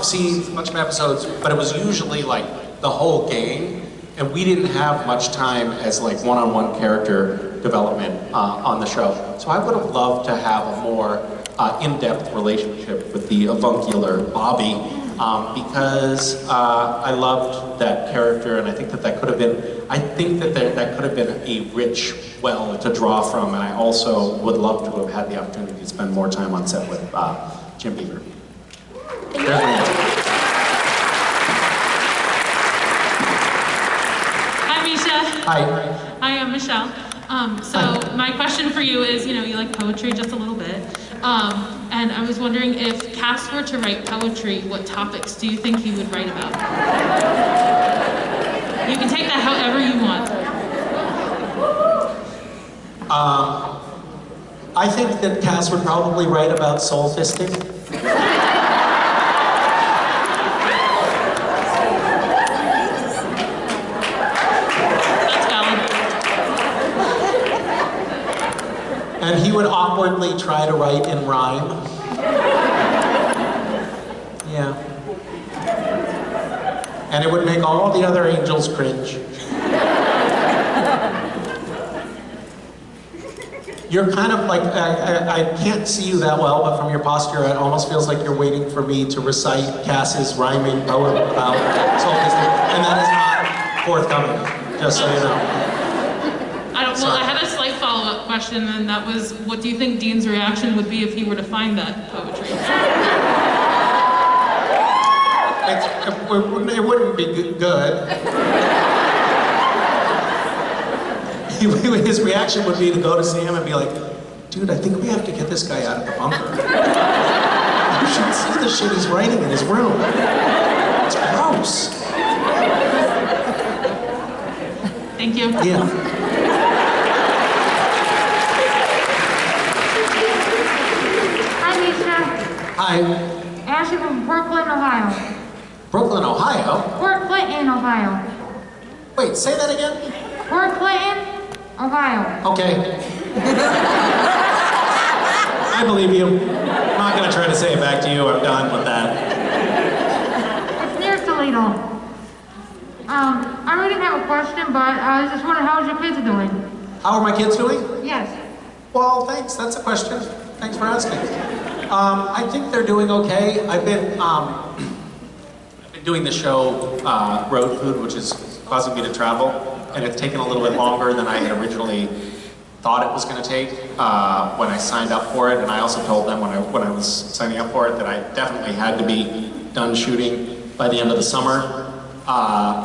[SPEAKER 3] scenes, a bunch of episodes, but it was usually like the whole gang, and we didn't have much time as like one-on-one character development on the show. So I would have loved to have a more in-depth relationship with the avuncular Bobby, because I loved that character, and I think that could have been, that could have been a rich well to draw from, and I also would love to have had the opportunity to spend more time on set with Jim Beaver. There's my answer. Hi.
[SPEAKER 17] Hi, I'm Michelle. My question for you is, you like poetry just a little bit. And I was wondering if Cass were to write poetry, what topics do you think he would write about? You can take that however you want.
[SPEAKER 18] I think that Cass would probably write about soul fisting. And he would awkwardly try to write in rhyme. Yeah. And it would make all the other angels cringe. You're kind of like, I can't see you that well, but from your posture, it almost feels like you're waiting for me to recite Cass's rhyming poem about soul fisting, and that is not forthcoming, just so you know.
[SPEAKER 17] I had a slight follow-up question, and that was, what do you think Dean's reaction would be if he were to find that poetry?
[SPEAKER 18] It wouldn't be good. His reaction would be to go to Sam and be like, dude, I think we have to get this guy out of the bunker. You should see the shit he's writing in his room. It's gross.
[SPEAKER 17] Thank you.
[SPEAKER 18] Yeah.
[SPEAKER 19] Hi, Misha.
[SPEAKER 18] Hi.
[SPEAKER 19] Ashley from Brooklyn, Ohio.
[SPEAKER 18] Brooklyn, Ohio?
[SPEAKER 19] Port Clinton, Ohio.
[SPEAKER 18] Wait, say that again?
[SPEAKER 19] Port Clinton, Ohio.
[SPEAKER 18] Okay. I believe you. I'm not going to try to say it back to you. I'm done with that.
[SPEAKER 19] It's near Toledo. I really didn't have a question, but I was just wondering how your kids doing?
[SPEAKER 18] How are my kids doing?
[SPEAKER 19] Yes.
[SPEAKER 18] Well, thanks. That's a question. Thanks for asking. I think they're doing okay. I've been doing the show Roadfood, which is causing me to travel, and it's taken a little bit longer than I had originally thought it was going to take when I signed up for it. And I also told them when I was signing up for it that I definitely had to be done shooting by the end of the summer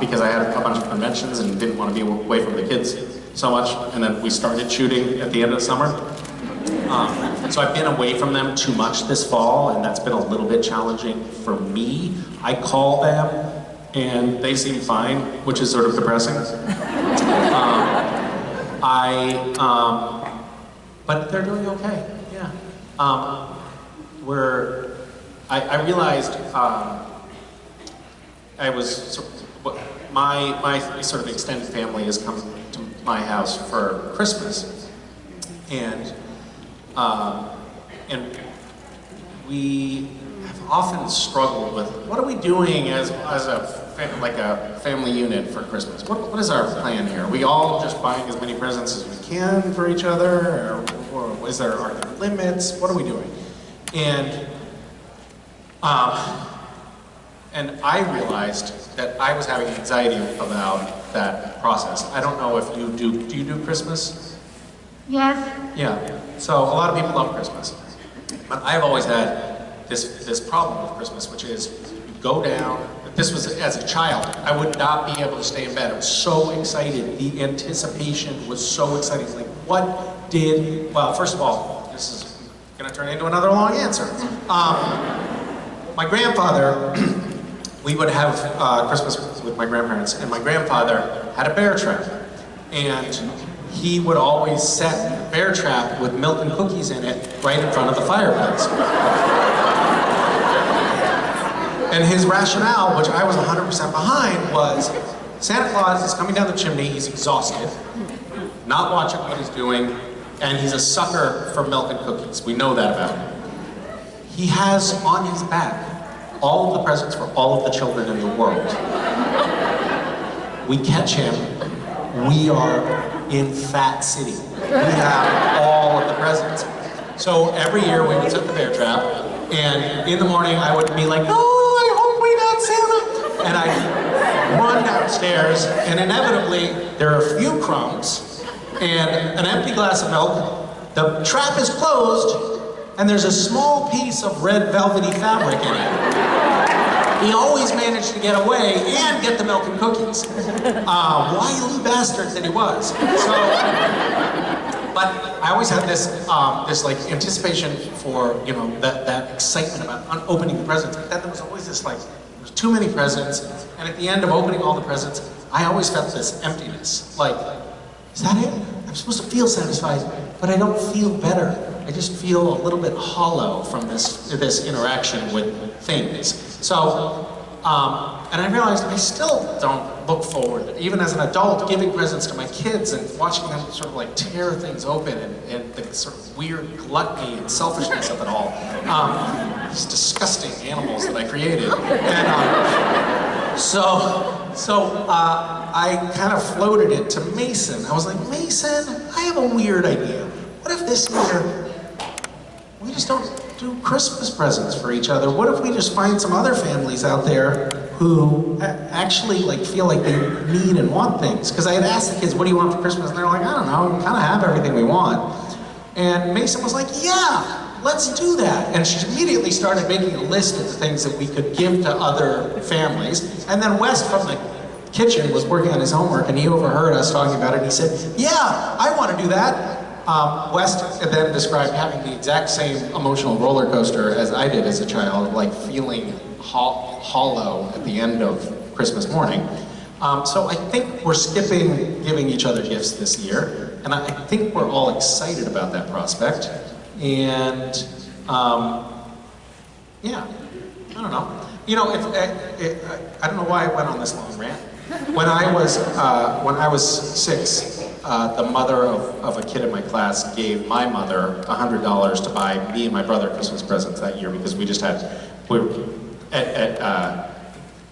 [SPEAKER 18] because I had a bunch of conventions and didn't want to be away from the kids so much. And then we started shooting at the end of the summer. So I've been away from them too much this fall, and that's been a little bit challenging for me. I call them, and they seem fine, which is sort of depressing. But they're doing okay, yeah. I realized my sort of extended family has come to my house for Christmas, and we have often struggled with what are we doing as a family unit for Christmas? What is our plan here? Are we all just buying as many presents as we can for each other, or are there limits? What are we doing? And I realized that I was having anxiety about that process. I don't know if you do. Do you do Christmas?
[SPEAKER 19] Yes.
[SPEAKER 18] Yeah. So a lot of people love Christmas, but I've always had this problem with Christmas, which is you go down. This was as a child. I would not be able to stay in bed. I was so excited. The anticipation was so exciting. Like, well, first of all, this is gonna turn into another long answer. My grandfather, we would have Christmas with my grandparents, and my grandfather had a bear trap. And he would always set a bear trap with milk and cookies in it right in front of the fireplace. And his rationale, which I was 100% behind, was Santa Claus is coming down the chimney, he's exhausted, not watching what he's doing, and he's a sucker for milk and cookies. We know that about him. He has on his back all of the presents for all of the children in the world. We catch him, we are in Fat City. We have all of the presents. So every year we would set the bear trap, and in the morning I would be like, no, I hope we got Santa. And I'd run downstairs, and inevitably there are a few crumbs and an empty glass of milk. The trap is closed, and there's a small piece of red velvety fabric in it. he always managed to get away and get the milk and cookies. Wily bastard that he was. So, but I always had this like anticipation for, you know, that excitement about opening the presents. But then there was always this like, there was too many presents, and at the end of opening all the presents, I always felt this emptiness. Like, is that it? I'm supposed to feel satisfied, but I don't feel better. I just feel a little bit hollow from this interaction with things. So, and I realized I still don't look forward, even as an adult, giving presents to my kids and watching them sort of like tear things open and the sort of weird gluttony and selfishness of it all. These disgusting animals that I created. And so I kind of floated it to Mason. I was like, Mason, I have a weird idea. What if this year we just don't do Christmas presents for each other? What if we just find some other families out there who actually like feel like they need and want things? Because I had asked the kids, what do you want for Christmas? And they're like, I don't know, we kind of have everything we want. And Mason was like, yeah, let's do that. And she immediately started making a list of the things that we could give to other families. And then Wes from the kitchen was working on his homework and he overheard us talking about it and he said, yeah, I want to do that. West then described having the exact same emotional roller coaster as I did as a child, like feeling hollow at the end of Christmas morning. So I think we're skipping giving each other gifts this year, and I think we're all excited about that prospect. And yeah, I don't know. You know, I don't know why I went on this long rant. When I was 6. The mother of a kid in my class gave my mother $100 to buy me and my brother Christmas presents that year because we just had,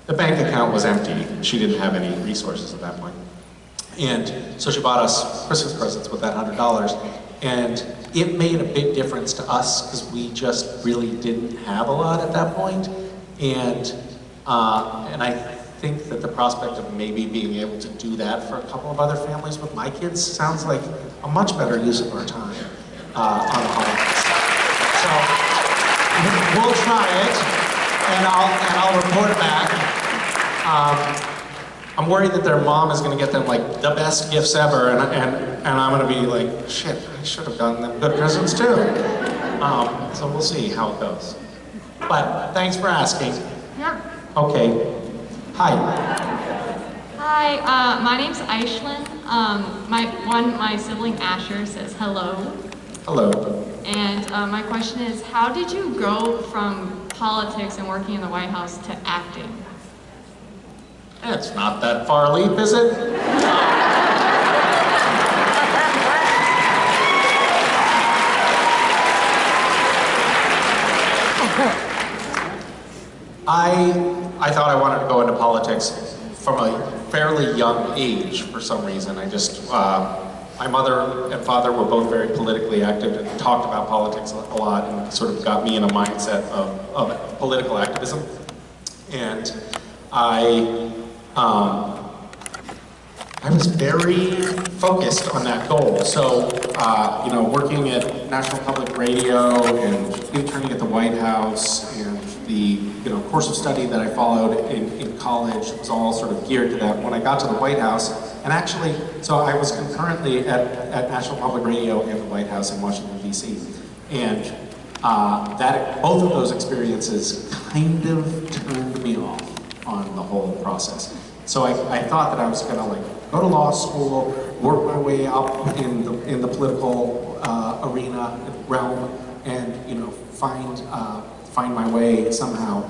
[SPEAKER 18] the bank account was empty. She didn't have any resources at that point. And so she bought us Christmas presents with that $100. And it made a big difference to us because we just really didn't have a lot at that point. And I think that the prospect of maybe being able to do that for a couple of other families with my kids sounds like a much better use of our time on the holidays. So we'll try it, and I'll report back. I'm worried that their mom is going to get them like the best gifts ever, and I'm going to be like, shit, I should have gotten them good presents too. So we'll see how it goes. But thanks for asking.
[SPEAKER 19] Yeah.
[SPEAKER 18] Okay. Hi.
[SPEAKER 20] Hi, my name's Aishlyn. My sibling Asher says hello.
[SPEAKER 18] Hello.
[SPEAKER 20] And my question is, how did you go from politics and working in the White House to acting?
[SPEAKER 18] It's not that far a leap, is it? I thought I wanted to go into politics from a fairly young age for some reason. I just, my mother and father were both very politically active and talked about politics a lot and sort of got me in a mindset of political activism. And I was very focused on that goal. So, you know, working at National Public Radio and interning at the White House and the course of study that I followed in college was all sort of geared to that. When I got to the White House, and actually, so I was concurrently at National Public Radio and the White House in Washington, D.C. And both of those experiences kind of turned me off on the whole process. So I thought that I was going to like go to law school, work my way up in the political arena realm, and find my way somehow.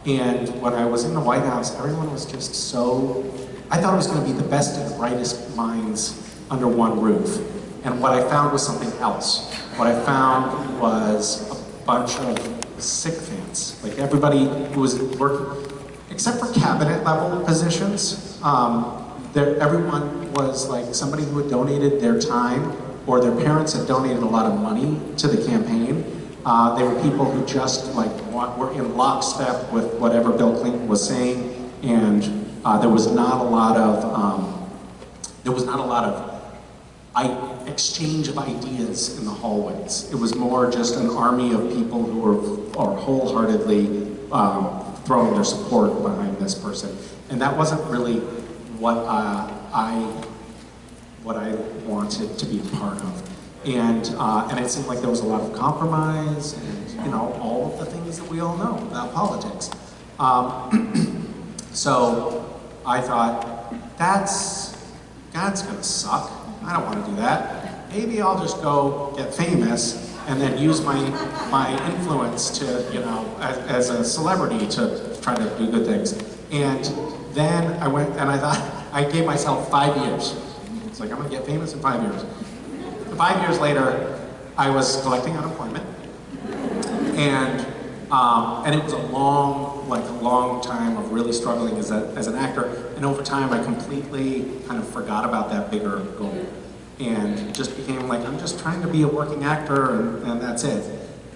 [SPEAKER 18] And when I was in the White House, everyone was just so, I thought it was going to be the best and the brightest minds under one roof. And what I found was something else. What I found was a bunch of sycophants. Like everybody who was working, except for cabinet level positions, everyone was like somebody who had donated their time or their parents had donated a lot of money to the campaign. They were people who just like were in lockstep with whatever Bill Clinton was saying, and there was not a lot of exchange of ideas in the hallways. It was more just an army of people who are wholeheartedly throwing their support behind this person. And that wasn't really what I wanted to be a part of. And it seemed like there was a lot of compromise and, you know, all of the things that we all know about politics. So I thought, that's gonna suck. I don't want to do that. Maybe I'll just go get famous and then use my influence to, you know, as a celebrity to try to do good things. And then I went and I thought, I gave myself 5 years. It's like, I'm gonna get famous in 5 years. 5 years later, I was collecting unemployment. And it was a long time of really struggling as an actor. And over time, I completely kind of forgot about that bigger goal. And just became like, I'm just trying to be a working actor, and that's it.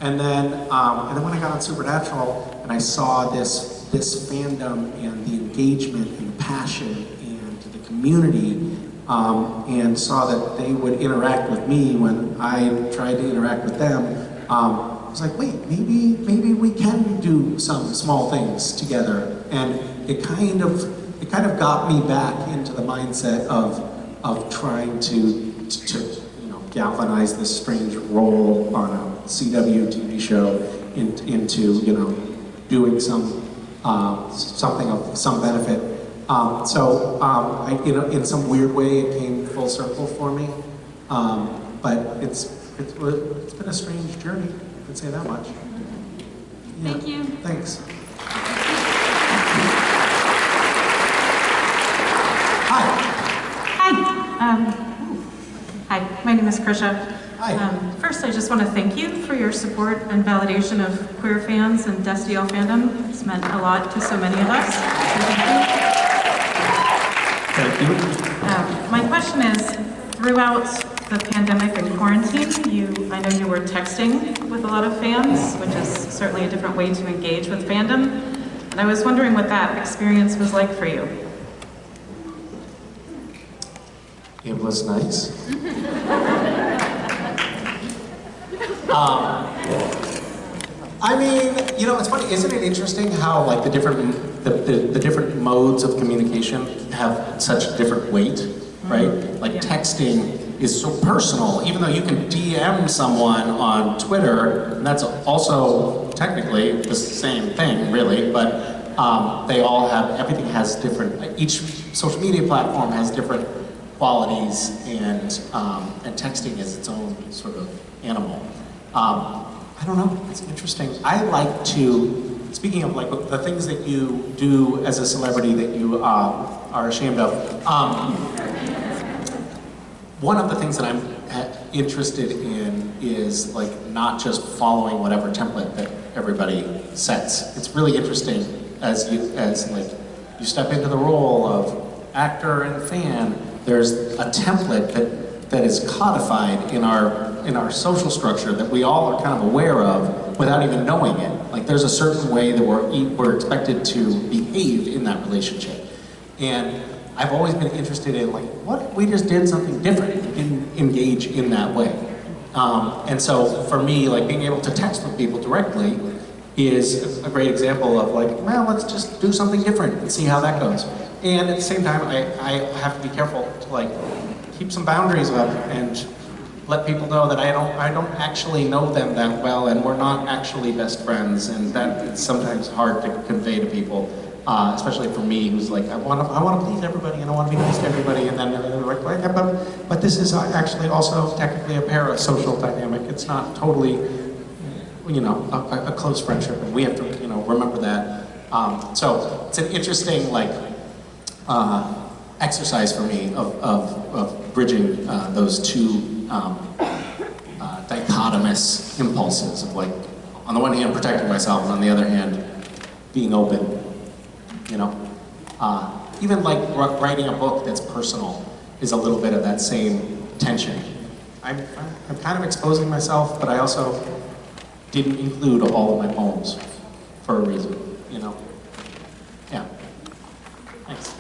[SPEAKER 18] And then when I got on Supernatural, and I saw this fandom and the engagement and the passion and the community, and saw that they would interact with me when I tried to interact with them, I was like, wait, maybe we can do some small things together. And it kind of got me back into the mindset of trying to you know, galvanize this strange role on a CW TV show into, you know, doing something of some benefit. You know, in some weird way, it came full circle for me. But it's been a strange journey, I could say that much. Yeah.
[SPEAKER 12] Thank you.
[SPEAKER 18] Thanks.
[SPEAKER 21] Hi, my name is Krisha.
[SPEAKER 18] Hi.
[SPEAKER 21] First, I just want to thank you for your support and validation of queer fans and Castiel fandom. It's meant a lot to so many of us.
[SPEAKER 18] Thank you.
[SPEAKER 21] My question is, throughout the pandemic and quarantine, I know you were texting with a lot of fans, which is certainly a different way to engage with fandom. And I was wondering what that experience was like for you.
[SPEAKER 18] It was nice. I mean, you know, it's funny, isn't it interesting how like the different modes of communication have such different weight, right? Like texting is so personal, even though you can DM someone on Twitter, and that's also technically the same thing, really, but they all have, everything has different, each social media platform has different qualities, and texting is its own sort of animal. I don't know, it's interesting. I like to, speaking of like the things that you do as a celebrity that you are ashamed of, one of the things that I'm interested in is like not just following whatever template that everybody sets. It's really interesting as you step into the role of actor and fan. There's a template that is codified in our social structure that we all are kind of aware of without even knowing it. Like there's a certain way that we're expected to behave in that relationship. And I've always been interested in like, what if we just did something different, didn't engage in that way? And so for me, like being able to text with people directly is a great example of like, well, let's just do something different and see how that goes. And at the same time, I have to be careful to like keep some boundaries up and let people know that I don't actually know them that well, and we're not actually best friends, and that it's sometimes hard to convey to people, especially for me, who's like, I want to please everybody, and I want to be nice to everybody, and then they're like, but this is actually also technically a parasocial dynamic. It's not totally, you know, a close friendship, and we have to, you know, remember that. So it's an interesting like exercise for me of bridging those two dichotomous impulses of like, on the one hand protecting myself, and on the other hand being open, you know. Even like writing a book that's personal is a little bit of that same tension. I'm kind of exposing myself, but I also didn't include all of my poems for a reason, you know. Yeah. Thanks.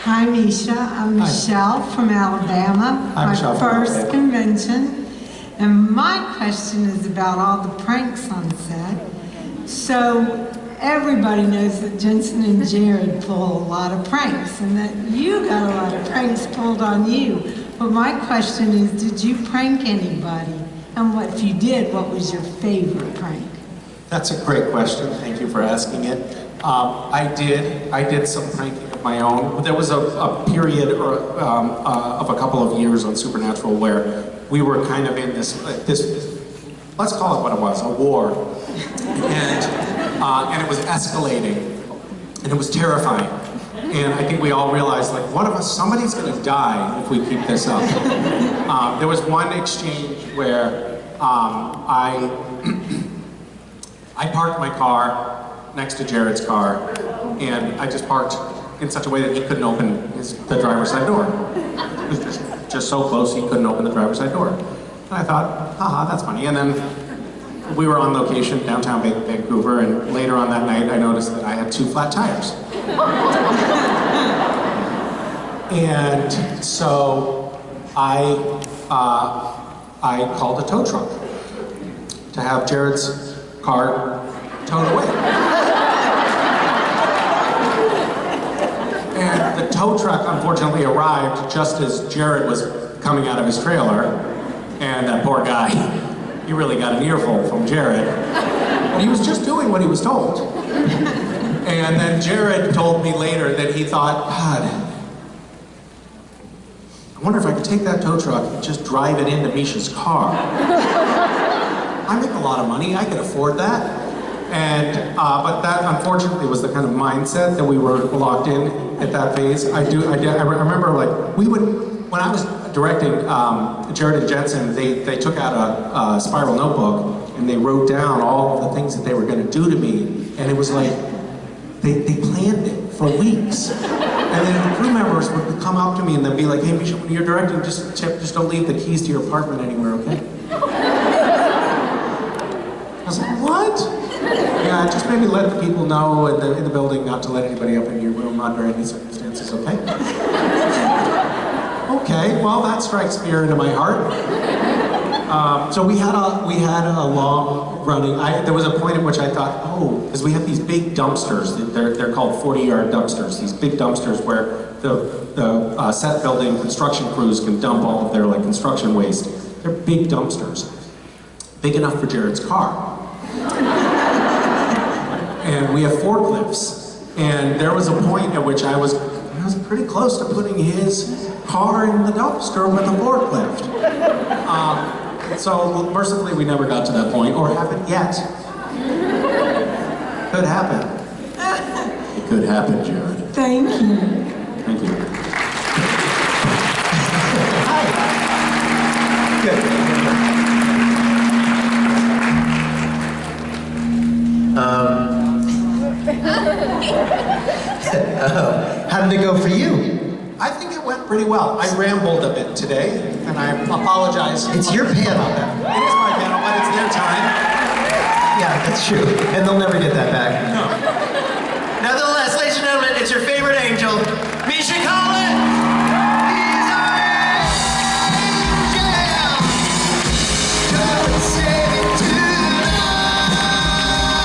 [SPEAKER 22] Hi, Misha. I'm Michelle from Alabama.
[SPEAKER 18] Hi, Michelle.
[SPEAKER 22] My first convention.
[SPEAKER 1] And my question is about all the pranks on set. So everybody knows that Jensen and Jared pull a lot of pranks and that you got a lot of pranks pulled on you. But my question is, did you prank anybody? And what, if you did, what was your favorite prank?
[SPEAKER 3] That's a great question. Thank you for asking it. I did some pranking of my own. There was a period of a couple of years on Supernatural where we were kind of in this, let's call it what it was, a war. And it was escalating, and it was terrifying. And I think we all realized, like, one of us, somebody's gonna die if we keep this up. There was one exchange where I parked my car next to Jared's car, and I just parked in such a way that he couldn't open the driver's side door. It was just so close he couldn't open the driver's side door. And I thought, haha, that's funny. And then we were on location downtown Vancouver, and later on that night I noticed that I had 2 flat tires. And so I called a tow truck to have Jared's car towed away. And the tow truck unfortunately arrived just as Jared was coming out of his trailer, and that poor guy, he really got an earful from Jared. And he was just doing what he was told. And then Jared told me later that he thought, God, I wonder if I could take that tow truck and just drive it into Misha's car. I make a lot of money, I could afford that. And, but that unfortunately was the kind of mindset that we were locked in at that phase. I remember, like, when I was directing Jared and Jensen, they took out a spiral notebook and they wrote down all of the things that they were gonna do to me. And it was like, they planned it for weeks. And then the crew members would come up to me and they'd be like, hey Misha, when you're directing, just don't leave the keys to your apartment anywhere, okay? I was like, what? Yeah, just maybe let the people know in the building not to let anybody up in your room under any circumstances, okay? Okay, well that strikes fear into my heart. So we had a long running, there was a point at which I thought, oh, because we have these big dumpsters, they're called 40-yard dumpsters, these big dumpsters where the set building construction crews can dump all of their like construction waste. They're big dumpsters, big enough for Jared's car. And we have forklifts, and there was a point at which I was pretty close to putting his car in the dumpster with a forklift. So mercifully we never got to that point, or haven't yet. Could happen. It could happen, Jared.
[SPEAKER 1] Thank you.
[SPEAKER 3] Thank you.
[SPEAKER 4] Hi. Good. How did it go for you?
[SPEAKER 3] I think it went pretty well. I rambled a bit today, and I apologize.
[SPEAKER 4] It's your panel.
[SPEAKER 3] It is my panel, but it's their time.
[SPEAKER 4] Yeah, that's true. And they'll never get that back.